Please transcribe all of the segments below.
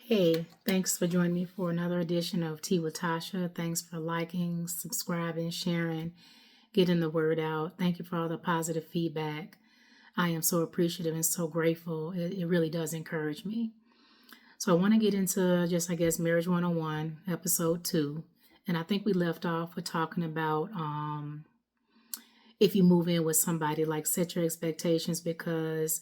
Hey, thanks for joining me for another edition of Tea with Tasha. Thanks for liking, subscribing, sharing, getting the word out. Thank you for all the positive feedback. I am so appreciative and so grateful. It really does encourage me. So I want to get into just, I guess, Marriage 101, episode 2. And I think we left off with talking about if you move in with somebody, like set your expectations because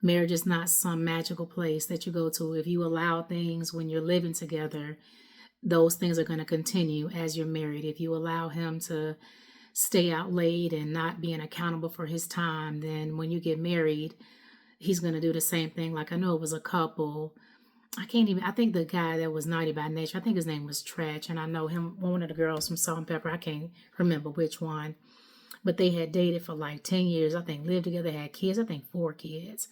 marriage is not some magical place that you go to. If you allow things when you're living together, those things are going to continue as you're married. If you allow him to stay out late and not being accountable for his time, then when you get married, he's going to do the same thing. Like I know it was a couple. I think the guy that was naughty by nature, I think his name was Tretch. And I know him, one of the girls from Salt and Pepper. I can't remember which one. But they had dated for like 10 years. I think lived together, had kids, I think 4 kids,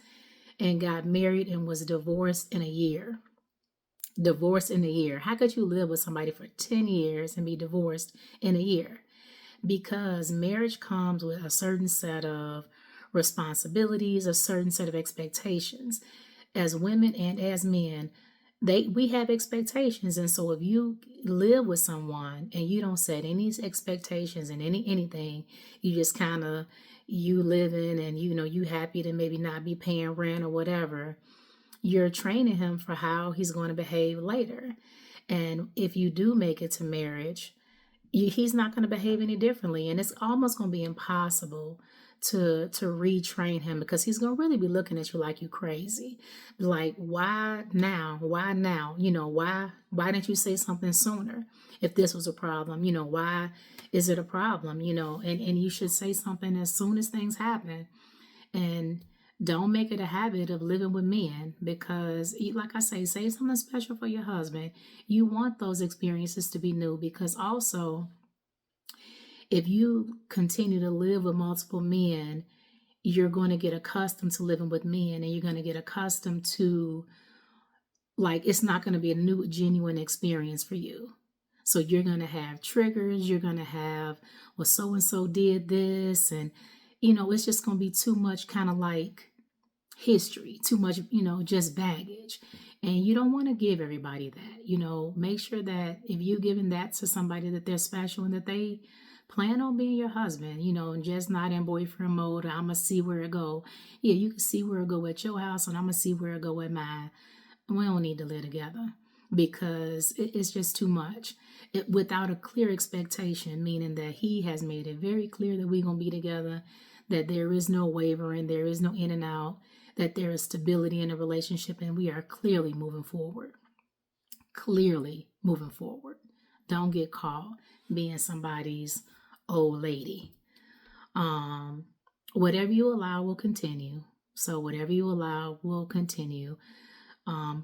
and got married and was divorced in a year. Divorced in a year. How could you live with somebody for 10 years and be divorced in a year? Because marriage comes with a certain set of responsibilities, a certain set of expectations. As women and as men, we have expectations. And so if you live with someone and you don't set any expectations and anything, you just kind of you living and you happy to maybe not be paying rent or whatever, you're training him for how he's going to behave later. And if you do make it to marriage, he's not going to behave any differently, and it's almost going to be impossible to retrain him because he's going to really be looking at you like you crazy. Like, why now why didn't you say something sooner? If this was a problem, why is it a problem? And you should say something as soon as things happen. And don't make it a habit of living with men because, like I say something special for your husband. You want those experiences to be new because also, if you continue to live with multiple men, you're going to get accustomed to living with men and you're going to get accustomed to, like, it's not going to be a new, genuine experience for you. So you're going to have triggers. You're going to have, well, so and so did this. And, it's just going to be too much kind of like history, too much, just baggage. And you don't want to give everybody that. Make sure that if you're giving that to somebody, that they're special and that they plan on being your husband, and just not in boyfriend mode. I'm going to see where it go. Yeah, you can see where it go at your house and I'm going to see where it go at mine. We don't need to live together because it's just too much. Without a clear expectation, meaning that he has made it very clear that we're going to be together, that there is no wavering, there is no in and out, that there is stability in the relationship, and we are clearly moving forward. Clearly moving forward. Don't get caught being somebody's old lady. Whatever you allow will continue. So whatever you allow will continue.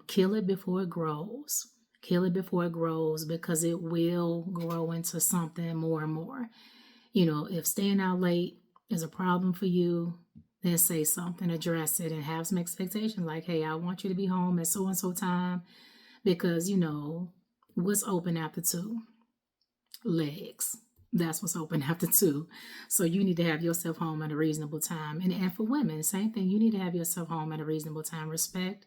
Kill it before it grows. Kill it before it grows because it will grow into something more and more. If staying out late is a problem for you, then say something, address it, and have some expectations like, hey, I want you to be home at so and so time because, what's open after 2? Legs. That's what's open after 2. So you need to have yourself home at a reasonable time. And for women, same thing. You need to have yourself home at a reasonable time. Respect,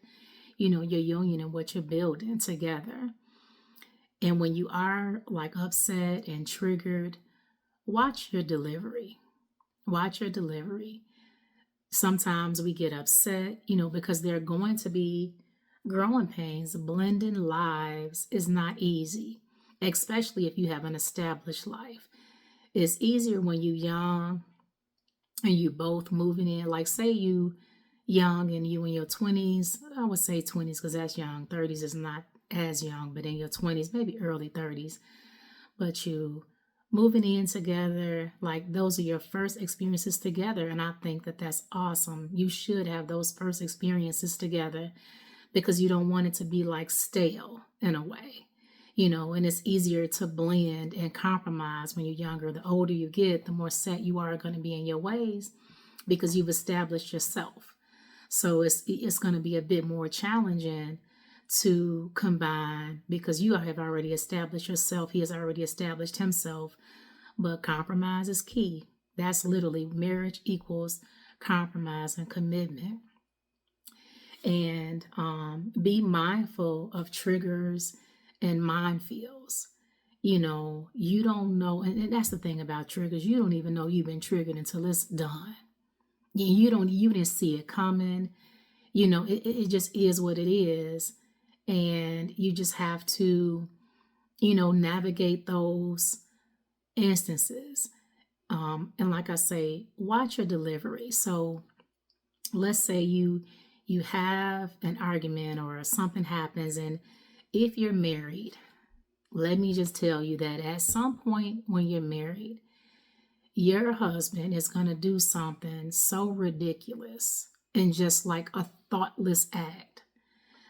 your union and what you're building together. And when you are like upset and triggered, watch your delivery. Watch your delivery. Sometimes we get upset, because there are going to be growing pains. Blending lives is not easy, especially if you have an established life. It's easier when you're young and you both moving in. Like, say you young and you in your 20s. I would say 20s because that's young. 30s is not as young, but in your 20s, maybe early 30s. But you moving in together, like those are your first experiences together. And I think that that's awesome. You should have those first experiences together because you don't want it to be like stale in a way, and it's easier to blend and compromise when you're younger. The older you get, the more set you are going to be in your ways because you've established yourself. So it's going to be a bit more challenging to combine because you have already established yourself. He has already established himself. But compromise is key. That's literally marriage equals compromise and commitment. And be mindful of triggers and minefields. You don't know, and that's the thing about triggers. You don't even know you've been triggered until it's done. You didn't see it coming. It just is what it is. And you just have to, navigate those instances. And like I say, watch your delivery. So let's say you have an argument or something happens, and if you're married, let me just tell you that at some point when you're married, your husband is going to do something so ridiculous and just like a thoughtless act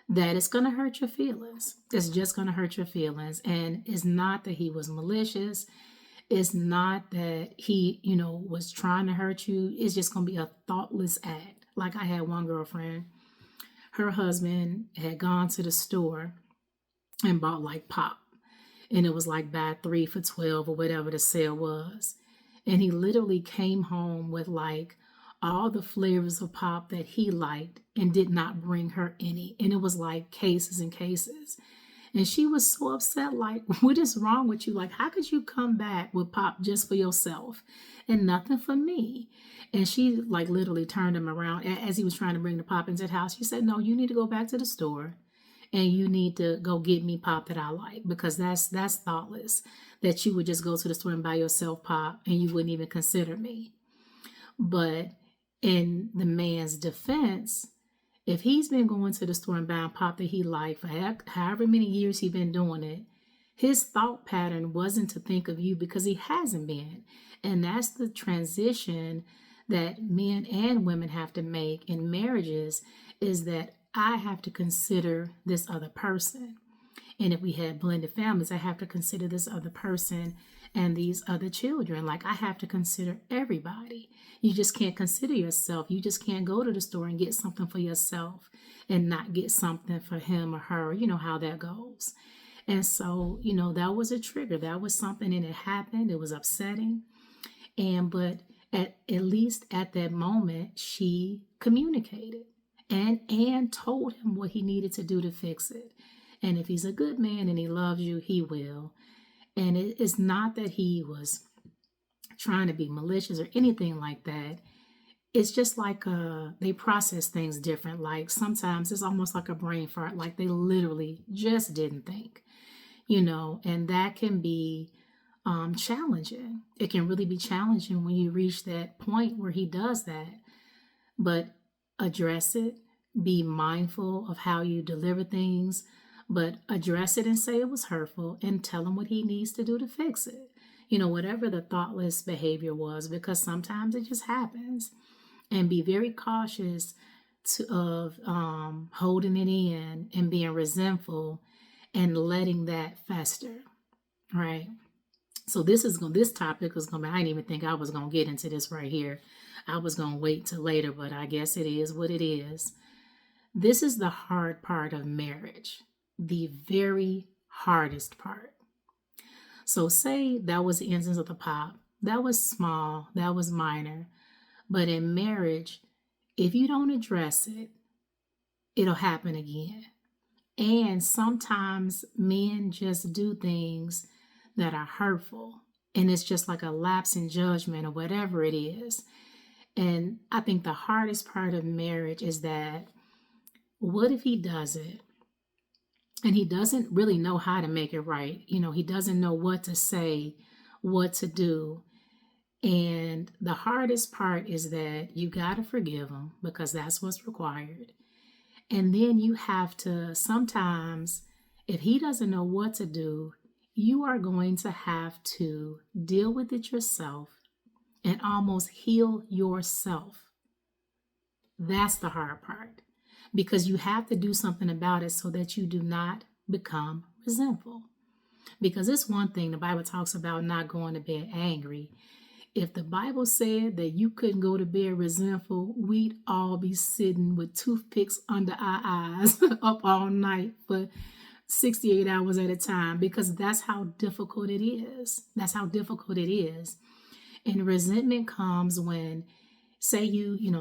that it's going to hurt your feelings. It's just going to hurt your feelings. And it's not that he was malicious. It's not that he, was trying to hurt you. It's just going to be a thoughtless act. Like I had one girlfriend, her husband had gone to the store and bought like pop. And it was like buy 3 for 12 or whatever the sale was. And he literally came home with like all the flavors of pop that he liked and did not bring her any. And it was like cases and cases. And she was so upset, like, what is wrong with you? Like, how could you come back with pop just for yourself and nothing for me? And she like literally turned him around as he was trying to bring the pop into the house. She said, no, you need to go back to the store and you need to go get me pop that I like, because that's thoughtless that you would just go to the store and buy yourself pop and you wouldn't even consider me. But in the man's defense, if he's been going to the store and buying pop that he liked for however many years he's been doing it, his thought pattern wasn't to think of you because he hasn't been. And that's the transition that men and women have to make in marriages, is that I have to consider this other person. And if we had blended families, I have to consider this other person and these other children. Like, I have to consider everybody. You just can't consider yourself. You just can't go to the store and get something for yourself and not get something for him or her. You know how that goes. And so, that was a trigger. That was something, and it happened. It was upsetting. But at least at that moment, she communicated and told him what he needed to do to fix it. And if he's a good man and he loves you, he will. And it's not that he was trying to be malicious or anything like that. It's just like they process things different. Like sometimes it's almost like a brain fart, like they literally just didn't think, and that can be challenging. It can really be challenging when you reach that point where he does that. But address it, be mindful of how you deliver things, but address it and say it was hurtful and tell him what he needs to do to fix it. Whatever the thoughtless behavior was, because sometimes it just happens. And be very cautious of holding it in and being resentful and letting that fester, right? So this topic was going to be, I didn't even think I was going to get into this right here. I was going to wait till later, but I guess it is what it is. This is the hard part of marriage, the very hardest part. So say that was the instance of the pop. That was small, that was minor. But in marriage, if you don't address it, it'll happen again. And sometimes men just do things that are hurtful. And it's just like a lapse in judgment or whatever it is. And I think the hardest part of marriage is that, what if he does it and he doesn't really know how to make it right? He doesn't know what to say, what to do. And the hardest part is that you got to forgive him, because that's what's required. And then you have to, sometimes, if he doesn't know what to do, you are going to have to deal with it yourself and almost heal yourself. That's the hard part, because you have to do something about it so that you do not become resentful. Because it's one thing, the Bible talks about not going to bed angry. If the Bible said that you couldn't go to bed resentful, we'd all be sitting with toothpicks under our eyes up all night for 68 hours at a time, because that's how difficult it is. That's how difficult it is. And resentment comes when, say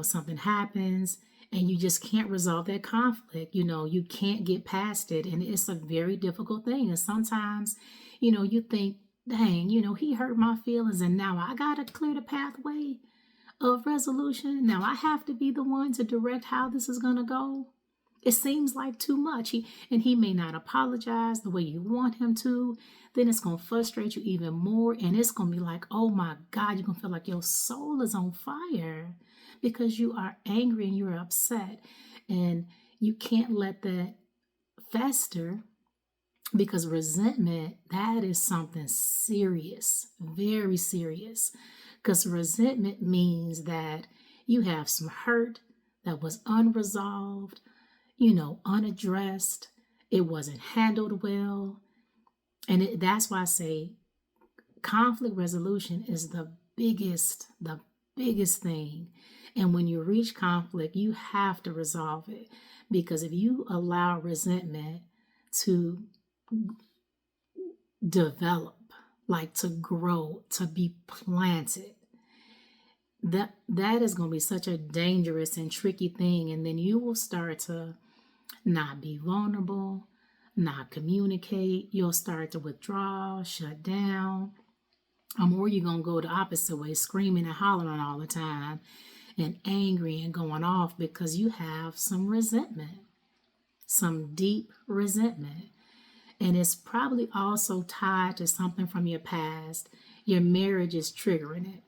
something happens and you just can't resolve that conflict. You can't get past it, and it's a very difficult thing. And sometimes, you think, dang, he hurt my feelings, and now I gotta clear the pathway of resolution. Now I have to be the one to direct how this is gonna go. It seems like too much. He may not apologize the way you want him to. Then it's gonna frustrate you even more, and it's gonna be like, oh my God, you're gonna feel like your soul is on fire because you are angry and you're upset, and you can't let that fester, because resentment, that is something serious, very serious. Because resentment means that you have some hurt that was unresolved, unaddressed. It wasn't handled well. And that's why I say conflict resolution is the biggest thing. And when you reach conflict, you have to resolve it. Because if you allow resentment to develop, like to grow, to be planted, that is going to be such a dangerous and tricky thing. And then you will start to not be vulnerable, not communicate. You'll start to withdraw, shut down. Or you're going to go the opposite way, screaming and hollering all the time and angry and going off because you have some resentment, some deep resentment. And it's probably also tied to something from your past. Your marriage is triggering it,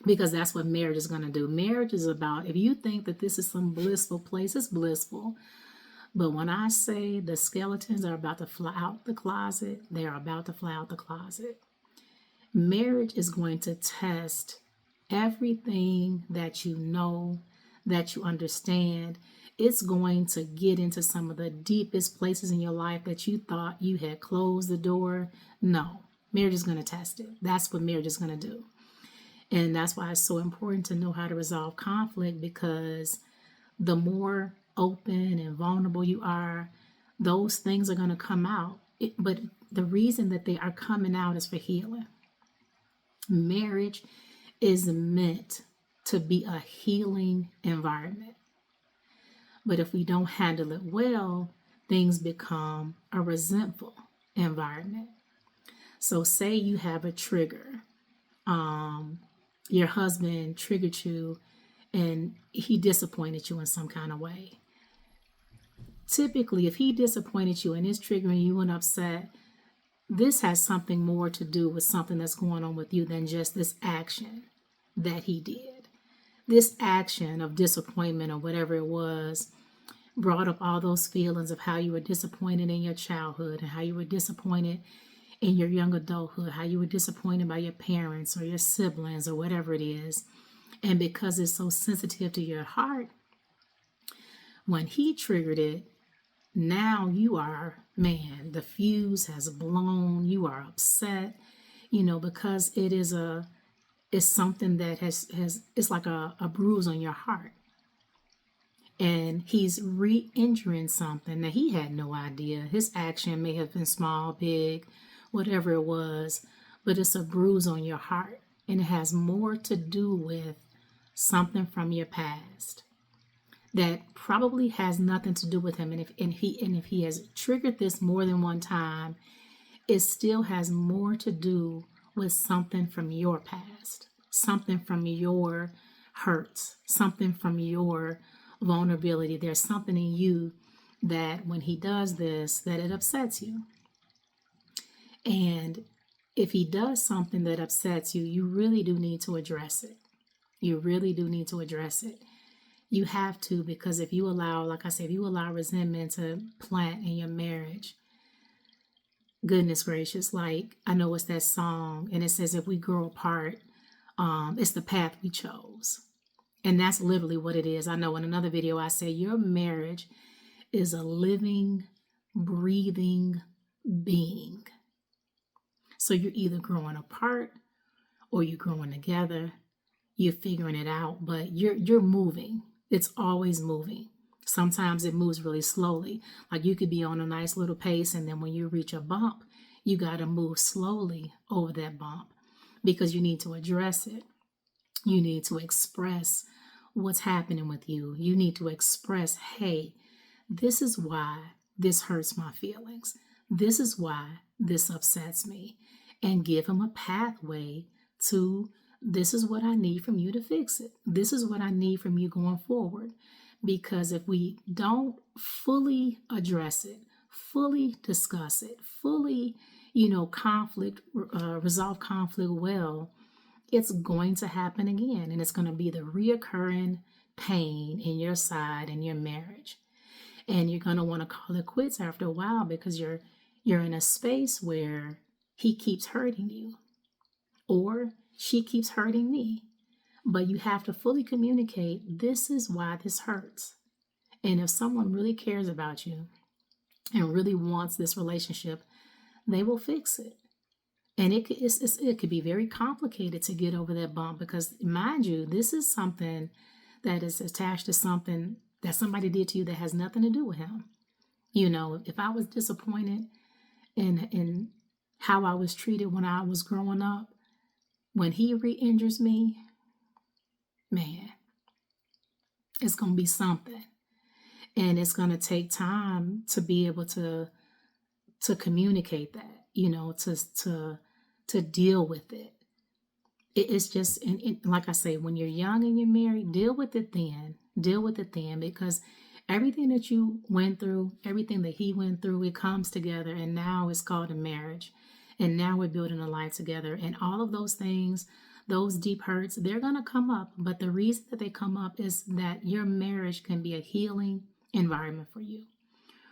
because that's what marriage is going to do. Marriage is about, if you think that this is some blissful place, it's blissful. But when I say the skeletons are about to fly out the closet, they are about to fly out the closet. Marriage is going to test everything that you know, that you understand. It's going to get into some of the deepest places in your life that you thought you had closed the door. No, marriage is going to test it. That's what marriage is going to do. And that's why it's so important to know how to resolve conflict, because the more open and vulnerable you are, those things are going to come out. But the reason that they are coming out is for healing. Marriage is meant to be a healing environment. But if we don't handle it well, things become a resentful environment. So say you have a trigger. Your husband triggered you and he disappointed you in some kind of way. Typically, if he disappointed you and is triggering you and upset, this has something more to do with something that's going on with you than just this action that he did. This action of disappointment or whatever it was brought up all those feelings of how you were disappointed in your childhood and how you were disappointed in your young adulthood, how you were disappointed by your parents or your siblings or whatever it is. And because it's so sensitive to your heart, when he triggered it, now you are, man, the fuse has blown. You are upset, because it's something that it's like a bruise on your heart. And he's re-injuring something that he had no idea. His action may have been small, big, whatever it was, but it's a bruise on your heart. And it has more to do with something from your past that probably has nothing to do with him. And if he has triggered this more than one time, it still has more to do with something from your past, something from your hurts, something from your vulnerability. There's something in you that when he does this, that it upsets you. And if he does something that upsets you, you really do need to address it. You really do need to address it. You have to, because if you allow, like I said, if you allow resentment to plant in your marriage, goodness gracious, like I know it's that song and it says if we grow apart, it's the path we chose. And that's literally what it is. I know in another video I say your marriage is a living, breathing being. So you're either growing apart or you're growing together. You're figuring it out, but you're moving. It's always moving. Sometimes it moves really slowly. Like you could be on a nice little pace, and then when you reach a bump, you got to move slowly over that bump because you need to address it. You need to express what's happening with you. You need to express, hey, this is why this hurts my feelings. This is why this upsets me. And give him a pathway to, this is what I need from you to fix it. This is what I need from you going forward. Because if we don't fully address it, fully discuss it, fully, resolve conflict well, it's going to happen again. And it's going to be the reoccurring pain in your side and your marriage. And you're going to want to call it quits after a while because you're in a space where he keeps hurting you or she keeps hurting me. But you have to fully communicate, this is why this hurts. And if someone really cares about you and really wants this relationship, they will fix it. And it could be very complicated to get over that bump because, mind you, this is something that is attached to something that somebody did to you that has nothing to do with him. If I was disappointed in how I was treated when I was growing up, when he re-injures me, man, it's going to be something. And it's going to take time to be able to communicate that, to deal with it. It's just, like I say, when you're young and you're married, deal with it then. Deal with it then, because everything that you went through, everything that he went through, it comes together, and now it's called a marriage. And now we're building a life together. And all of those things, those deep hurts, they're going to come up. But the reason that they come up is that your marriage can be a healing environment for you,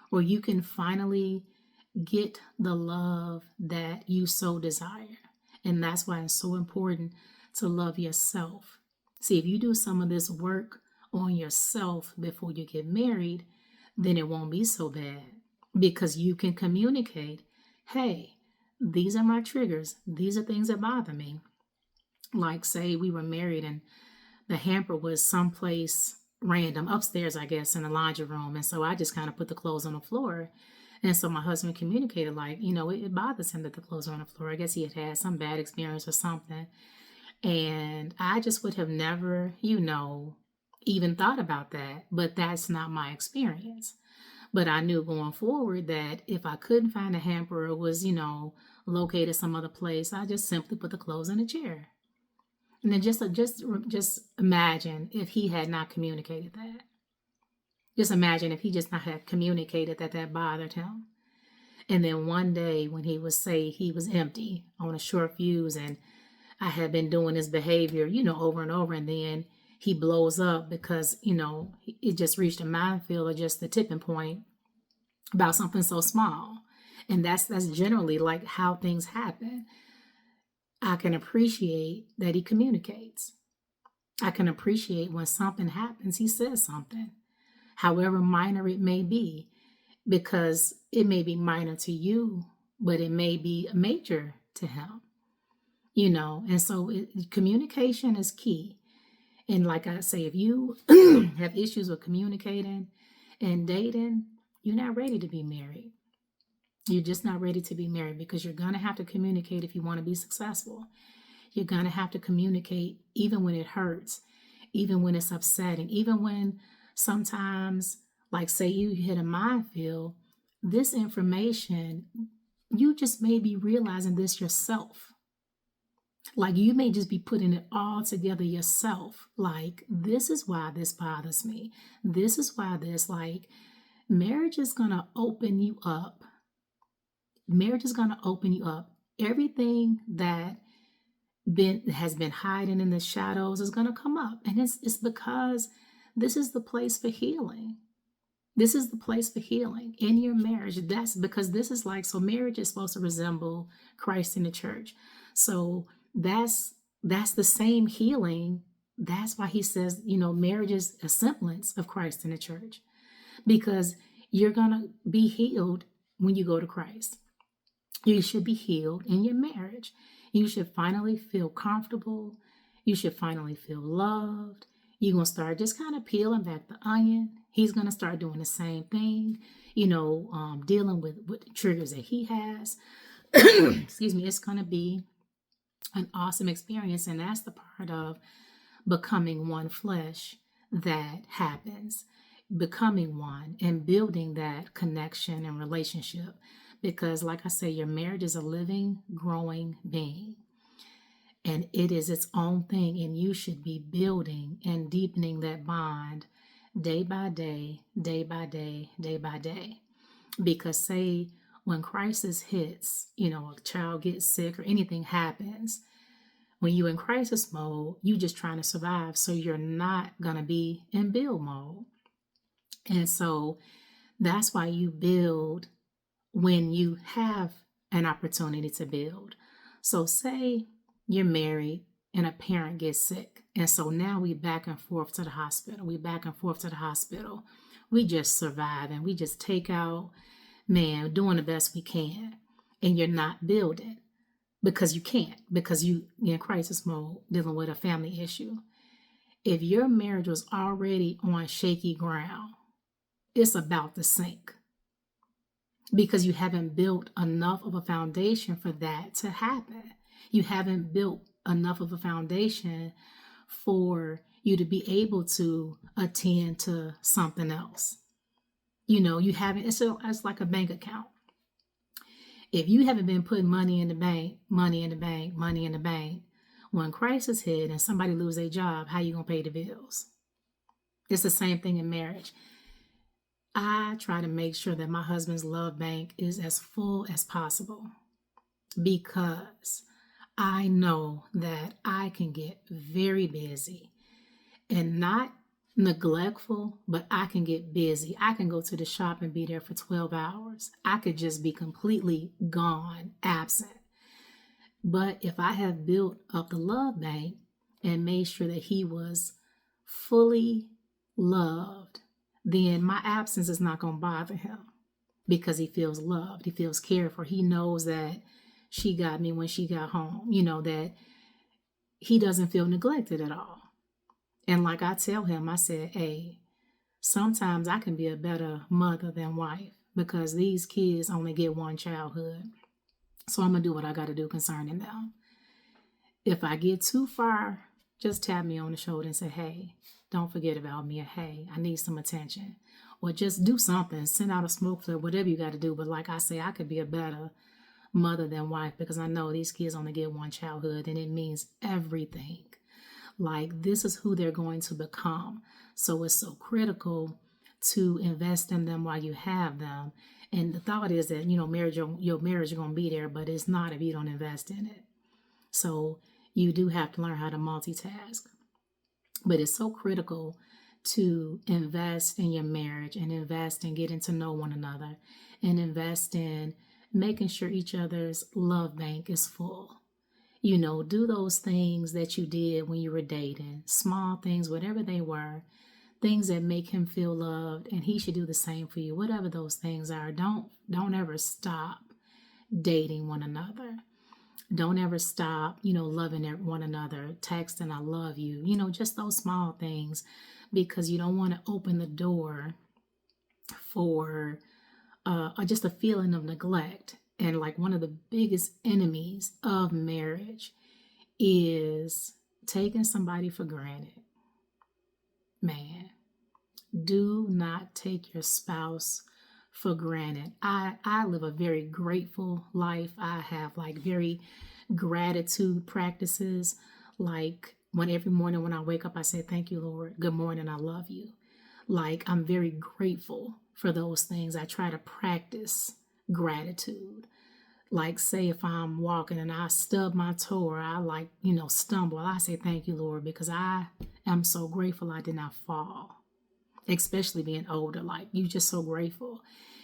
where you can finally get the love that you so desire. And that's why it's so important to love yourself. See, if you do some of this work on yourself before you get married, then it won't be so bad because you can communicate, hey, these are my triggers. These are things that bother me. Like, say we were married and the hamper was someplace random upstairs, I guess, in the laundry room. And so I just kind of put the clothes on the floor. And so my husband communicated, like, it bothers him that the clothes are on the floor. I guess he had some bad experience or something. And I just would have never, even thought about that. But that's not my experience. But I knew going forward that if I couldn't find a hamper or was, located some other place, I just simply put the clothes in a chair. And then just imagine if he had not communicated that. Just imagine if he just not had communicated that bothered him. And then one day when he was empty on a short fuse and I had been doing this behavior, over and over, and then he blows up because, it just reached a minefield or just the tipping point about something so small. And that's generally like how things happen. I can appreciate that he communicates. I can appreciate when something happens, he says something, however minor it may be, because it may be minor to you, but it may be major to him, and so communication is key. And like I say, if you have issues with communicating and dating, you're not ready to be married. You're just not ready to be married because you're going to have to communicate if you want to be successful. You're going to have to communicate even when it hurts, even when it's upsetting, even when sometimes, like say you hit a minefield, this information, you just may be realizing this yourself. Like you may just be putting it all together yourself. Like, this is why this bothers me. This is why this, like, marriage is going to open you up. Marriage is going to open you up. Everything that has been hiding in the shadows is going to come up. And it's because this is the place for healing. This is the place for healing in your marriage. That's because this is like, so marriage is supposed to resemble Christ in the church. So that's the same healing. That's why he says, marriage is a semblance of Christ in the church, because you're going to be healed when you go to Christ. You should be healed in your marriage. You should finally feel comfortable. You should finally feel loved. You're going to start just kind of peeling back the onion. He's going to start doing the same thing, dealing with the triggers that he has. Excuse me. It's going to be an awesome experience. And that's the part of becoming one flesh. that happens, becoming one and building that connection and relationship. Because, like I say, your marriage is a living, growing being, and it is its own thing. And you should be building and deepening that bond day by day, day by day, day by day. Because, say, when crisis hits, a child gets sick or anything happens, when you're in crisis mode, you just trying to survive. So you're not going to be in build mode. And so that's why you build when you have an opportunity to build. So say you're married and a parent gets sick. And so now we back and forth to the hospital. We back and forth to the hospital. We just survive and we just take out, man, doing the best we can. And you're not building because you can't, because you're in crisis mode dealing with a family issue. If your marriage was already on shaky ground, it's about to sink because you haven't built enough of a foundation for that to happen. You haven't built enough of a foundation for you to be able to attend to something else. You haven't, it's like a bank account. If you haven't been putting money in the bank, money in the bank, money in the bank, when crisis hit and somebody lose their job, how you going to pay the bills? It's the same thing in marriage. I try to make sure that my husband's love bank is as full as possible because I know that I can get very busy and not neglectful, but I can get busy. I can go to the shop and be there for 12 hours. I could just be completely gone, absent. But if I have built up the love bank and made sure that he was fully loved, then my absence is not going to bother him because he feels loved. He feels cared for. He knows that she got me when she got home, that he doesn't feel neglected at all. And like I tell him, I said, hey, sometimes I can be a better mother than wife because these kids only get one childhood. So I'm going to do what I got to do concerning them. If I get too far, just tap me on the shoulder and say, hey, don't forget about me. Or, hey, I need some attention. Or just do something. Send out a smoke flare, whatever you got to do. But like I say, I could be a better mother than wife because I know these kids only get one childhood and it means everything. Like this is who they're going to become. So it's so critical to invest in them while you have them. And the thought is that, your marriage is going to be there, but it's not if you don't invest in it. So you do have to learn how to multitask. But it's so critical to invest in your marriage and invest in getting to know one another and invest in making sure each other's love bank is full. Do those things that you did when you were dating, small things, whatever they were, things that make him feel loved, and he should do the same for you, whatever those things are. Don't ever stop dating one another. Don't ever stop, loving one another, texting, I love you, just those small things, because you don't want to open the door for just a feeling of neglect. And like one of the biggest enemies of marriage is taking somebody for granted. Man, do not take your spouse for granted. I live a very grateful life. I have like very gratitude practices. Like when every morning when I wake up, I say, thank you, Lord. Good morning. I love you. Like I'm very grateful for those things. I try to practice gratitude. Like say if I'm walking and I stub my toe or I stumble, I say thank you, Lord, because I am so grateful I did not fall. Especially being older, like you just so grateful.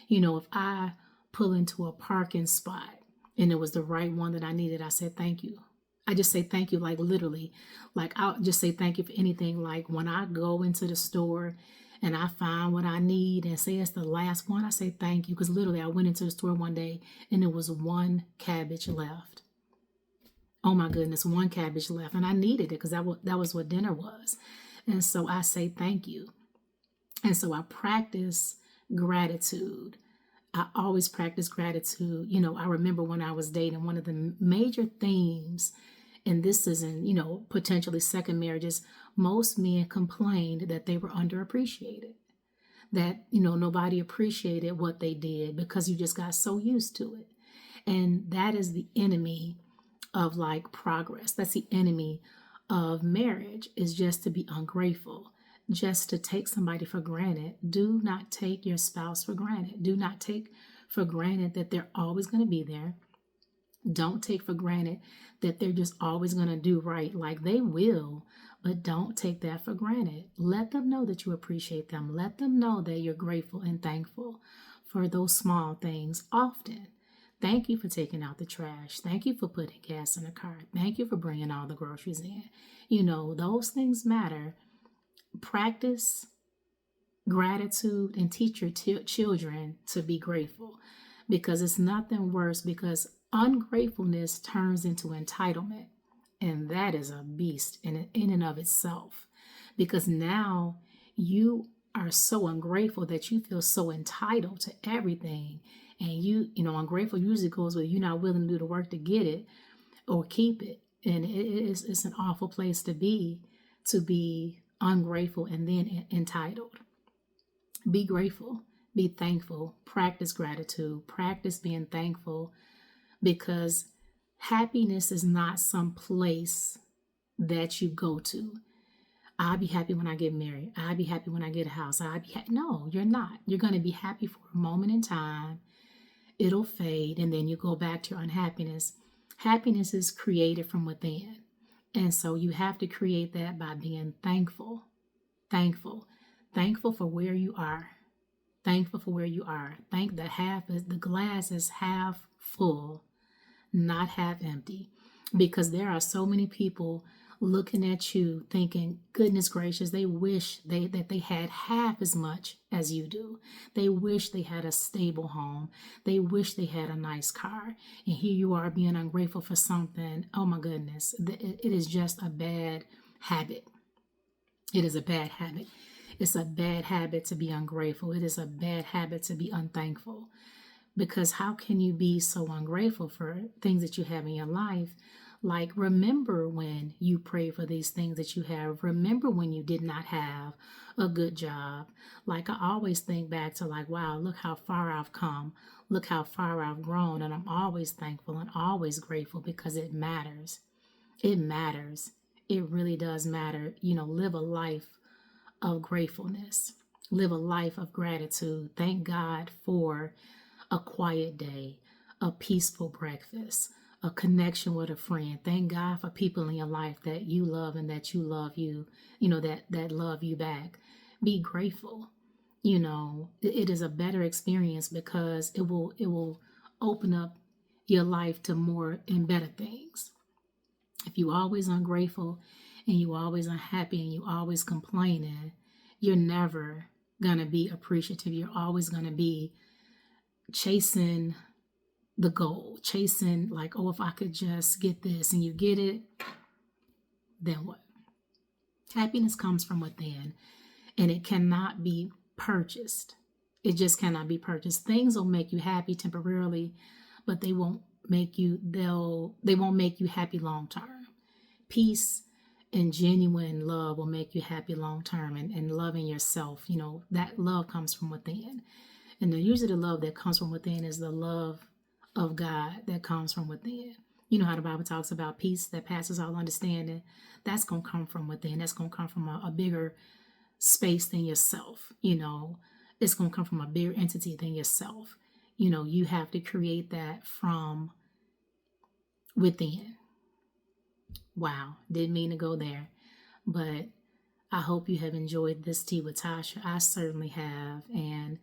If I pull into a parking spot and it was the right one that I needed, I said thank you. I just say thank you, like literally. Like I'll just say thank you for anything. Like when I go into the store and I find what I need and say it's the last one, I say thank you. Because literally I went into the store one day and there was one cabbage left. Oh my goodness, one cabbage left. And I needed it because that was what dinner was. And so I say thank you. And so I practice gratitude. I always practice gratitude. I remember when I was dating, one of the major themes And this isn't, potentially second marriages. Most men complained that they were underappreciated, that, nobody appreciated what they did because you just got so used to it. And that is the enemy of like progress. That's the enemy of marriage, is just to be ungrateful, just to take somebody for granted. Do not take your spouse for granted. Do not take for granted that they're always going to be there. Don't take for granted that they're just always going to do right. Like, they will, but don't take that for granted. Let them know that you appreciate them. Let them know that you're grateful and thankful for those small things often. Thank you for taking out the trash. Thank you for putting gas in the car. Thank you for bringing all the groceries in. Those things matter. Practice gratitude and teach your children to be grateful, because it's nothing worse, because ungratefulness turns into entitlement, and that is a beast in and of itself, because now you are so ungrateful that you feel so entitled to everything. And ungrateful usually goes with you're not willing to do the work to get it or keep it. And it's an awful place to be ungrateful and then entitled. Be grateful, be thankful, practice gratitude, practice being thankful, because happiness is not some place that you go to. I'll be happy when I get married. I'll be happy when I get a house. No, you're not. You're going to be happy for a moment in time. It'll fade, and then you go back to your unhappiness. Happiness is created from within. And so you have to create that by being thankful. Thankful for where you are. Thankful for where you are. Thank the glass is half full, not half empty. Because there are so many people looking at you thinking, goodness gracious, they wish that they had half as much as you do. They wish they had a stable home. They wish they had a nice car. And here you are being ungrateful for something. Oh my goodness. It is just a bad habit. It is a bad habit. It's a bad habit to be ungrateful. It is a bad habit to be unthankful. Because how can you be so ungrateful for things that you have in your life? Like, remember when you prayed for these things that you have. Remember when you did not have a good job. Like, I always think back to like, wow, look how far I've come. Look how far I've grown. And I'm always thankful and always grateful, because it matters. It matters. It really does matter. Live a life of gratefulness. Live a life of gratitude. Thank God for a quiet day, a peaceful breakfast, a connection with a friend. Thank God for people in your life that you love and that you love you, that love you back. Be grateful. It is a better experience, because it will open up your life to more and better things. If you always ungrateful and you always unhappy and you always complaining, you're never going to be appreciative. You're always going to be chasing the goal, chasing like, oh, if I could just get this, and you get it, then what? Happiness comes from within, and it cannot be purchased. It just cannot be purchased. Things will make you happy temporarily, but they won't make you happy long term. Peace and genuine love will make you happy long term, and loving yourself, that love comes from within. And usually the love that comes from within is the love of God that comes from within. You know how the Bible talks about peace that passes all understanding. That's going to come from within. That's going to come from a bigger space than yourself. It's going to come from a bigger entity than yourself. You have to create that from within. Wow, didn't mean to go there. But I hope you have enjoyed this Tea with Tasha. I certainly have. And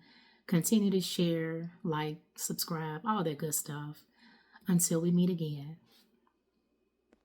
continue to share, like, subscribe, all that good stuff. Until we meet again.